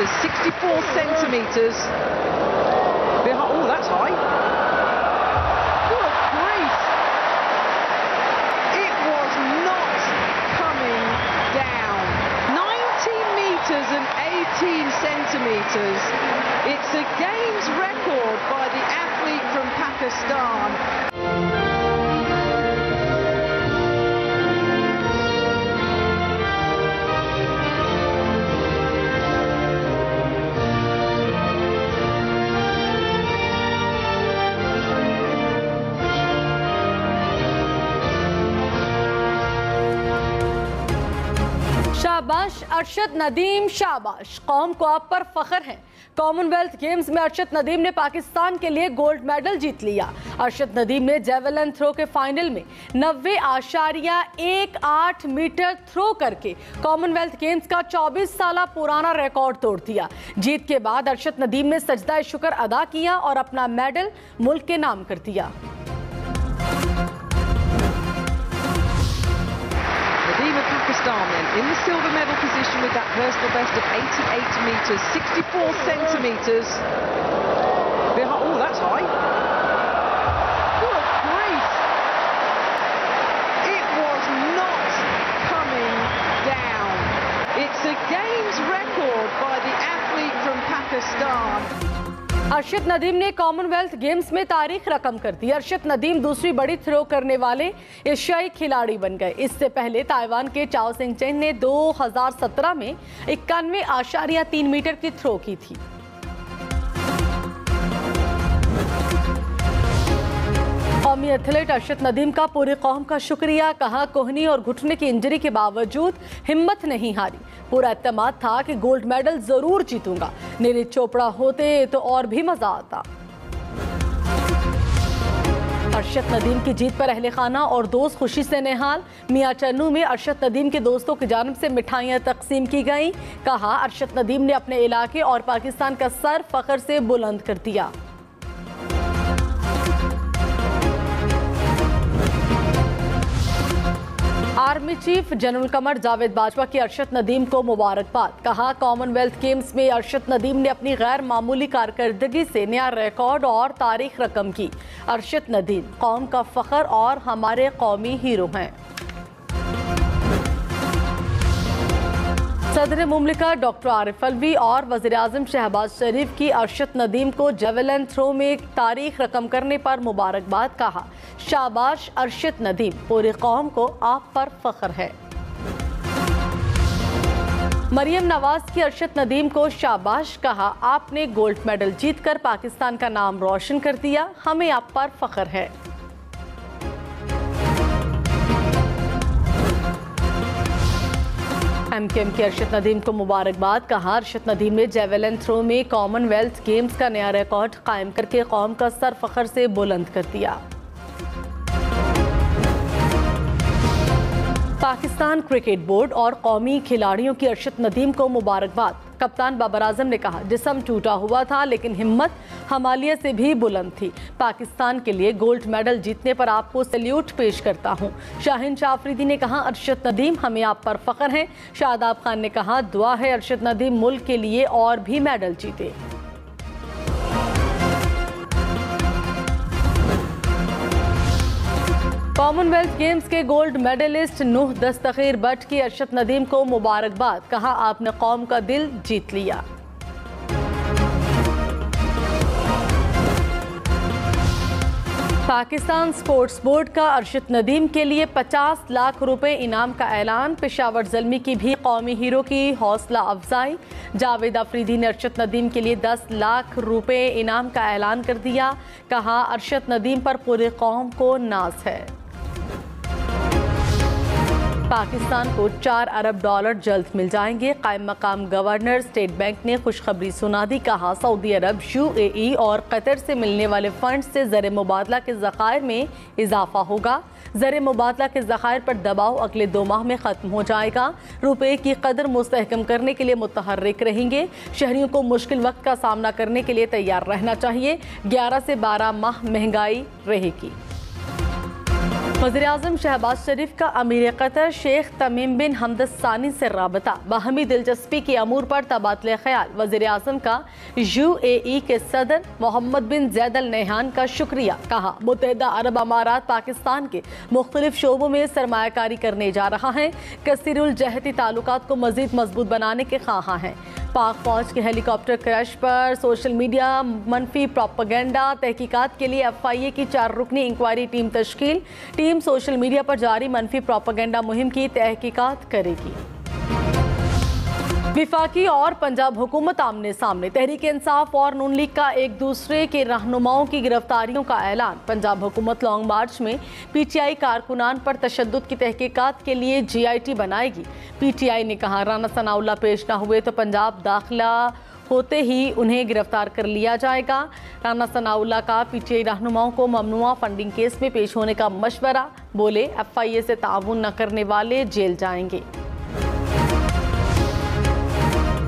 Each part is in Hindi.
meters, 64 centimeters. Oh, that's high. Good grief. It was not coming down. 90 meters and 18 centimeters. It's a games record by the athlete from Pakistan. शाबाश अरशद नदीम, शाबाश, कौम को आप पर फख्र है। कॉमनवेल्थ गेम्स में अरशद नदीम ने पाकिस्तान के लिए गोल्ड मेडल जीत लिया। अरशद नदीम ने जेवलिन थ्रो के फाइनल में 90.18 मीटर थ्रो करके कॉमनवेल्थ गेम्स का 24 साल पुराना रिकॉर्ड तोड़ दिया। जीत के बाद अरशद नदीम ने सजदा शुक्र अदा किया और अपना मेडल मुल्क के नाम कर दिया। In the silver medal position with that personal best of 88 meters, 64 centimeters. Oh, that's high. Good grief. It was not coming down. It's a games record by the athlete from Pakistan. Arshad Nadeem ने कॉमनवेल्थ गेम्स में तारीख रकम कर दी। अरशद नदीम दूसरी बड़ी थ्रो करने वाले एशियाई खिलाड़ी बन गए। इससे पहले ताइवान के चाओ सिंग चेन ने 2017 में 91.3 मीटर की थ्रो की थी। कौमी एथलीट अरशद नदीम का पूरी कौम का शुक्रिया, कहा कोहनी और घुटने की इंजरी के बावजूद हिम्मत नहीं हारी। पूरा एतमाद था कि गोल्ड मेडल जरूर जीतूंगा। नीरज चोपड़ा होते तो और भी मजा आता। अरशद नदीम की जीत पर अहले खाना और दोस्त खुशी से निहाल। मियां चन्नू में अरशद नदीम के दोस्तों की जानिब से मिठाइयां तकसीम की गईं। कहा अरशद नदीम ने अपने इलाके और पाकिस्तान का सर फख्र से बुलंद कर दिया। Army chief general Qamar Javed Bajwa की अरशद नदीम को मुबारकबाद। कहा कॉमनवेल्थ गेम्स में अरशद नदीम ने अपनी गैर मामूली कारकर्दगी से नया रिकॉर्ड और तारीख रकम की। अरशद नदीम कौम का फख्र और हमारे कौमी हीरो हैं। सदर मुमलिका डॉक्टर आरिफ अलवी और वज़ीर आज़म शहबाज शरीफ की अरशद नदीम को जेवलिन थ्रो में तारीख रकम करने पर मुबारकबाद। कहा शाबाश अरशद नदीम, पूरी कौम को आप पर फख्र है। मरियम नवाज की अरशद नदीम को शाबाश। कहा आपने गोल्ड मेडल जीतकर पाकिस्तान का नाम रोशन कर दिया, हमें आप पर फख्र है। एमकेएम की अरशद नदीम को मुबारकबाद। कहा अरशद नदीम ने जेवलिन थ्रो में कॉमनवेल्थ गेम्स का नया रिकॉर्ड कायम करके कौम का सर फख्र से बुलंद कर दिया। पाकिस्तान क्रिकेट बोर्ड और कौमी खिलाड़ियों की अरशद नदीम को मुबारकबाद। कप्तान बाबर आजम ने कहा जिस्म टूटा हुआ था लेकिन हिम्मत हमालिया से भी बुलंद थी। पाकिस्तान के लिए गोल्ड मेडल जीतने पर आपको सैल्यूट पेश करता हूं। शाहीन शाह अफरीदी ने कहा अरशद नदीम, हमें आप पर फख्र है। शादाब खान ने कहा दुआ है अरशद नदीम मुल्क के लिए और भी मेडल जीते। कॉमनवेल्थ गेम्स के गोल्ड मेडलिस्ट नूह दस्तगीर भट्ट की अरशद नदीम को मुबारकबाद। कहा आपने कौम का दिल जीत लिया। पाकिस्तान स्पोर्ट्स बोर्ड का अरशद नदीम के लिए 50 लाख रुपए इनाम का ऐलान। पेशावर ज़ल्मी की भी कौमी हीरो की हौसला अफजाई। जावेद अफरीदी ने अरशद नदीम के लिए 10 लाख रुपए इनाम का ऐलान कर दिया। कहा अरशद नदीम पर पूरी कौम को नाज है। पाकिस्तान को 4 अरब डॉलर जल्द मिल जाएंगे। कायम मकाम गवर्नर स्टेट बैंक ने खुशखबरी सुना दी। कहा सऊदी अरब, UAE और कतर से मिलने वाले फंड से ज़र मुबादला के ज़खायर में इजाफा होगा। ज़र मुबादला के ज़खायर पर दबाव अगले 2 माह में ख़त्म हो जाएगा। रुपये की कदर मुस्तहकम करने के लिए मुतहर्रिक रहेंगे। शहरियों को मुश्किल वक्त का सामना करने के लिए तैयार रहना चाहिए। 11 से 12 माह महंगाई रहेगी। वज़ीर-ए-आज़म शहबाज शरीफ का अमीर कतर शेख तमीम बिन हमद सानी से राबता, बाहमी दिलचस्पी के अमूर पर तबादले ख्याल। वज़ीर-ए-आज़म का UAE के सदर मोहम्मद बिन ज़ैद अल नहयान का शुक्रिया, कहा मुत्तहिदा अरब अमारात पाकिस्तान के मुख्तलिफ शोबों में सरमायाकारी करने जा रहा है, कसीरुल जहती ताल्लुकात को मज़ीद मजबूत बनाने के ख्वाहां हैं। पाक फौज के हेलीकॉप्टर क्रैश पर सोशल मीडिया मनफी प्रोपेगेंडा, तहकीकात के लिए FIA की 4 रुकनी इंक्वायरी टीम तश्कील। टीम सोशल मीडिया पर जारी मनफी प्रोपेगेंडा मुहिम की तहकीकात करेगी। विफाकी और पंजाब हुकूमत आमने सामने, तहरीक इंसाफ और नून लीग का एक दूसरे के रहनुमाओं की गिरफ्तारियों का ऐलान। पंजाब हुकूमत लॉन्ग मार्च में PTI कारकुनान पर तशद्दुद की तहकीकात के लिए GIT बनाएगी। PTI ने कहा राना सनाउल्लाह पेश न हुए तो पंजाब दाखिला होते ही उन्हें गिरफ्तार कर लिया जाएगा। राना सनाउल्लाह का PTI रहनुमाओं को ममनुआ फंडिंग केस में पेश होने का मशवरा, बोले FIA से ताउन न करने वाले जेल जाएंगे।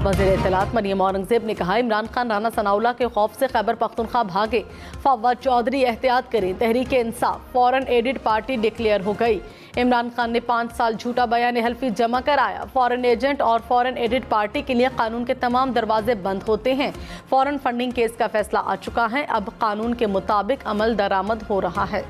वज़ीर इत्तलात मरियम औरंगज़ेब ने कहा इमरान खान राना सनाउल्लाह के खौफ से खैबर पख्तूनख्वा भागे, फवाद चौधरी एहतियात करें। Tehreek Insaf foreign added party declare हो गई। इमरान खान ने 5 साल झूठा बयान हल्फी जमा कराया। फॉरेन एजेंट और फॉरेन एडेड पार्टी के लिए कानून के तमाम दरवाजे बंद होते हैं। फॉरेन फंडिंग केस का फैसला आ चुका है, अब कानून के मुताबिक अमल दरामद हो रहा है।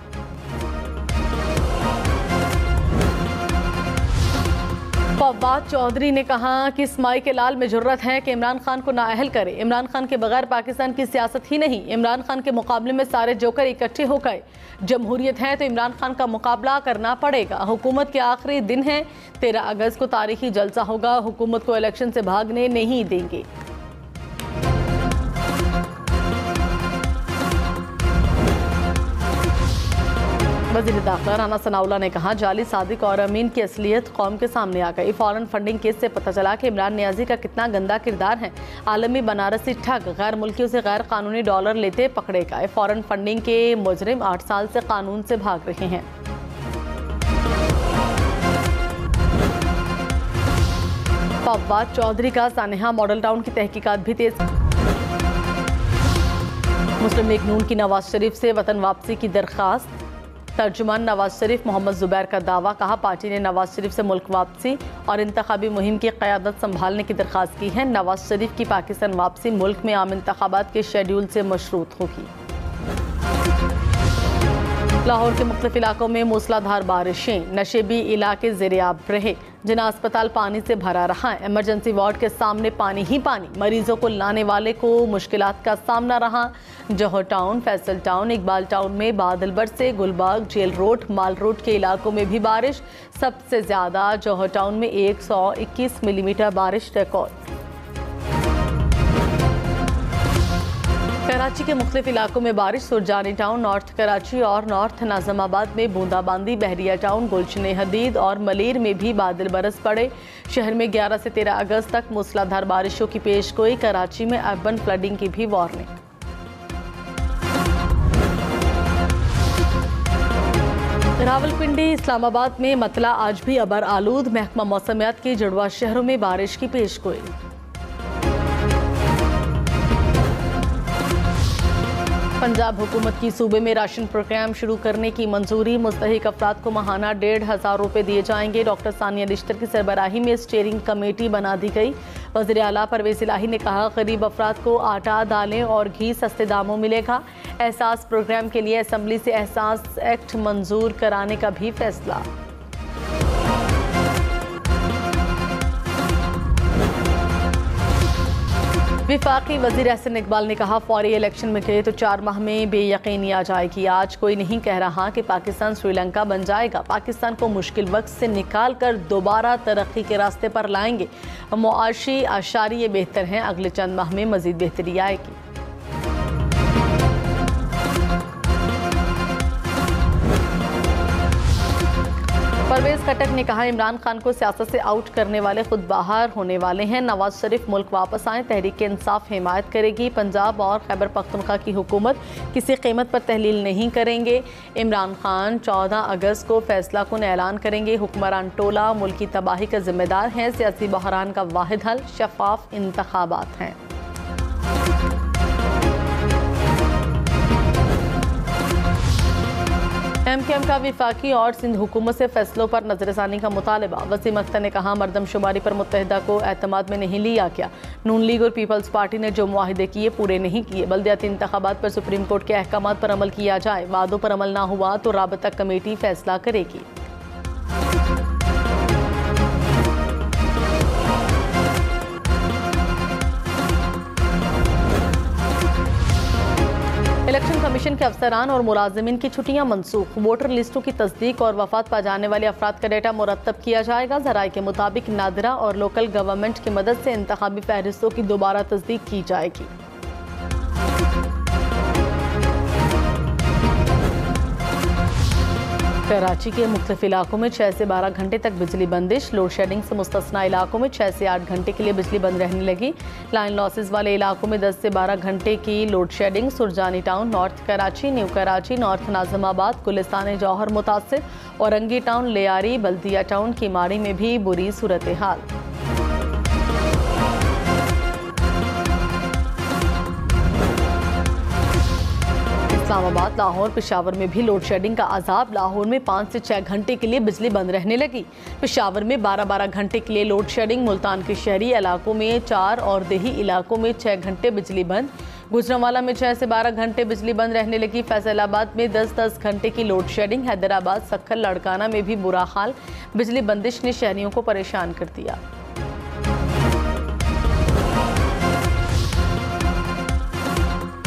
फवाद चौधरी ने कहा कि इस्माई के लाल में जरूरत है कि इमरान खान को नाअहल करे। इमरान खान के बगैर पाकिस्तान की सियासत ही नहीं। इमरान खान के मुकाबले में सारे जोकर इकट्ठे हो गए। जमहूरियत है तो इमरान खान का मुकाबला करना पड़ेगा। हुकूमत के आखिरी दिन है, 13 अगस्त को तारीखी जलसा होगा। हुकूमत को इलेक्शन से भागने नहीं देंगे। वज़ीर दाखिला राना सनाउल्लाह ने कहा जाली सादिक और अमीन की असलियत कौम के सामने आ गई। फॉरेन फंडिंग केस से पता चला कि इमरान नियाजी का कितना गंदा किरदार है। आलमी बनारसी ठग गैर मुल्कियों से गैर कानूनी डॉलर लेते पकड़े गए। फॉरेन फंडिंग के मुजरिम 8 साल से कानून से भाग रहे हैं। फवाद चौधरी का सानेहा मॉडल टाउन की तहकीकात भी तेज। मुस्लिम लीग नून की नवाज शरीफ से वतन वापसी की दरख्वास्त। तर्जुमान नवाज शरीफ मोहम्मद जुबैर का दावा, कहा पार्टी ने नवाज शरीफ से मुल्क वापसी और इंतखाबी मुहिम की क़यादत संभालने की दरख्वास्त की है। नवाज शरीफ की पाकिस्तान वापसी मुल्क में आम इंतखाबात के शेड्यूल से मशरूत होगी। लाहौर के मुख्तलिफ इलाकों में मूसलाधार बारिशें, नशेबी इलाके ज़ेर-ए-आब रहे। जिना अस्पताल पानी से भरा रहा है। इमरजेंसी वार्ड के सामने पानी ही पानी। मरीजों को लाने वाले को मुश्किलात का सामना रहा। Johar Town, Faisal Town, Iqbal Town में बादल बरसे। Gulbagh, Jail Road, Mall Road के इलाकों में भी बारिश। सबसे ज़्यादा जौहर टाउन में 121 मिलीमीटर बारिश रिकॉर्ड। कराची के मुख्तलिफ इलाकों में बारिश। सुरजानी टाउन, नॉर्थ कराची और नॉर्थ नाज़िमाबाद में बूंदाबांदी। बहरिया टाउन, गुलशन हदीद और मलीर में भी बादल बरस पड़े। शहर में 11 से 13 अगस्त तक मूसलाधार बारिशों की पेशगोई। कराची में अर्बन फ्लडिंग की भी वार्निंग। रावलपिंडी, इस्लामाबाद में मतला आज भी अबर आलूद। महकमा मौसमियात के जुड़वा शहरों में बारिश की पेशगोई। पंजाब हुकूमत की सूबे में राशन प्रोग्राम शुरू करने की मंजूरी। मुस्तहिक अफराद को माहाना 1,500 रुपये दिए जाएंगे। डॉक्टर सानिया लिश्तर की सरबराही में स्टीयरिंग कमेटी बना दी गई। वज़ीर आला परवेज़ इलाही ने कहा गरीब अफराद को आटा, दालें और घी सस्ते दामों मिलेगा। एहसास प्रोग्राम के लिए असम्बली से एहसास एक्ट मंजूर कराने का भी फैसला। विफाकी वज़ीर एहसन इकबाल ने कहा फौरी इलेक्शन में गए तो 4 माह में बेयकीनी आ जाएगी। आज कोई नहीं कह रहा कि पाकिस्तान श्रीलंका बन जाएगा। पाकिस्तान को मुश्किल वक्त से निकाल कर दोबारा तरक्की के रास्ते पर लाएंगे। मुआशी आशारिये बेहतर हैं, अगले चंद माह में मजीद बेहतरी आएगी। परवेज खटक ने कहा इमरान खान को सियासत से आउट करने वाले खुद बाहर होने वाले हैं। नवाज शरीफ मुल्क वापस आए, तहरीक इंसाफ हिमायत करेगी। पंजाब और खैबर पख्तूनख्वा की हुकूमत किसी कीमत पर तहलील नहीं करेंगे। इमरान खान 14 अगस्त को फैसला कुन ऐलान करेंगे। हुक्मरान टोला मुल्क की तबाही का जिम्मेदार है। सियासी बहरान का वाहिद हल शफाफ इंतखाबात हैं। MKM का वफाकी और सिंध हुकूमत से फैसलों पर नजरसानी का मुतालबा। वसीम अख्तर ने कहा, मरदमशुमारी पर मुत्तहिदा को एतमाद में नहीं लिया गया। नून लीग और पीपल्स पार्टी ने जो मुआहिदे किए पूरे नहीं किए। बल्दियाती इंतखाबात पर सुप्रीम कोर्ट के अहकामात पर अमल किया जाए। वादों पर अमल ना हुआ तो राबता कमेटी फैसला करेगी। इलेक्शन कमीशन के अफसरान और मुलाजिमीन की छुट्टियां मनसूख। वोटर लिस्टों की तस्दीक और वफात पा जाने वाले अफराद का डेटा मुरतब किया जाएगा। ज़राए के मुताबिक नादरा और लोकल गवर्नमेंट की मदद से इंतखाबी फहरिस्तों की दोबारा तस्दीक की जाएगी। कराची के मुख्तलिफ इलाकों में 6 से 12 घंटे तक बिजली बंदिश। लोड शेडिंग से मुस्तस्ना इलाकों में 6 से 8 घंटे के लिए बिजली बंद रहने लगी। लाइन लॉसेस वाले इलाकों में 10 से 12 घंटे की load shedding. Surjani Town, North Karachi, New Karachi, North Nazimabad, Gulistan Johar मुतासिर। औरंगी टाउन, लियारी, बल्दिया टाउन, कीमाड़ी में भी बुरी सूरत हाल। इस्लामाबाद, लाहौर, पेशावर में भी लोड शेडिंग का अजाब। लाहौर में 5 से 6 घंटे के लिए बिजली बंद रहने लगी। पेशावर में 12-12 घंटे के लिए लोड शेडिंग। मुल्तान के शहरी इलाकों में 4 और देही इलाकों में 6 घंटे बिजली बंद। गुजरांवाला में 6 से 12 घंटे बिजली बंद रहने लगी। फैसलाबाद में 10-10 घंटे की लोड शेडिंग। हैदराबाद, सक्खर, लड़काना में भी बुरा हाल। बिजली बंदिश ने शहरियों को परेशान कर दिया।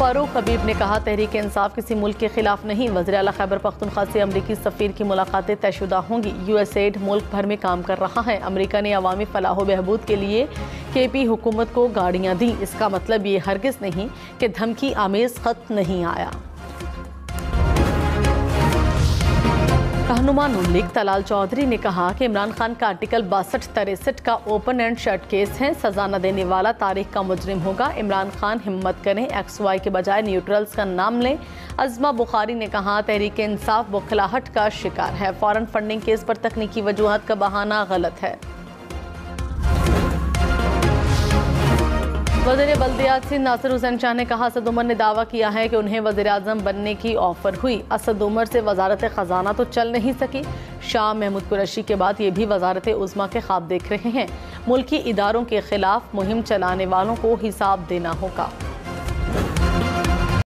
फारूक हबीब ने कहा, तहरीक इंसाफ किसी मुल्क के खिलाफ नहीं। वज़ीर आला खैबर पख्तूनख्वा से अमरीकी सफ़ीर की मुलाकातें तयशुदा होंगी। USAID मुल्क भर में काम कर रहा है। अमरीका ने अवामी फलाह बहबूद के लिए KP हुकूमत को गाड़ियाँ दी। इसका मतलब ये हरगिज़ नहीं कि धमकी आमेज़ खत नहीं आया। रहनुमा नून लीग तलाल चौधरी ने कहा कि इमरान खान का आर्टिकल 62-63 का ओपन एंड शट केस है। सजा न देने वाला तारीख का मुजरिम होगा। इमरान खान हिम्मत करें, XY के बजाय न्यूट्रल्स का नाम लें। अज़मा बुखारी ने कहा, तहरीक इंसाफ बौखलाहट का शिकार है। फॉरेन फंडिंग केस पर तकनीकी वजूहत का बहाना गलत है। वज़ीर बल्दियात सिंध नासिर हुसैन शाह ने कहा, असद उमर ने दावा किया है कि उन्हें वज़ीर आज़म बनने की ऑफर हुई। असद उमर से वजारत ख़जाना तो चल नहीं सकी। शाह महमूद कुरैशी के बाद ये भी वजारत उज़्मा के ख्वाब देख रहे हैं। मुल्की इदारों के खिलाफ मुहिम चलाने वालों को हिसाब देना होगा।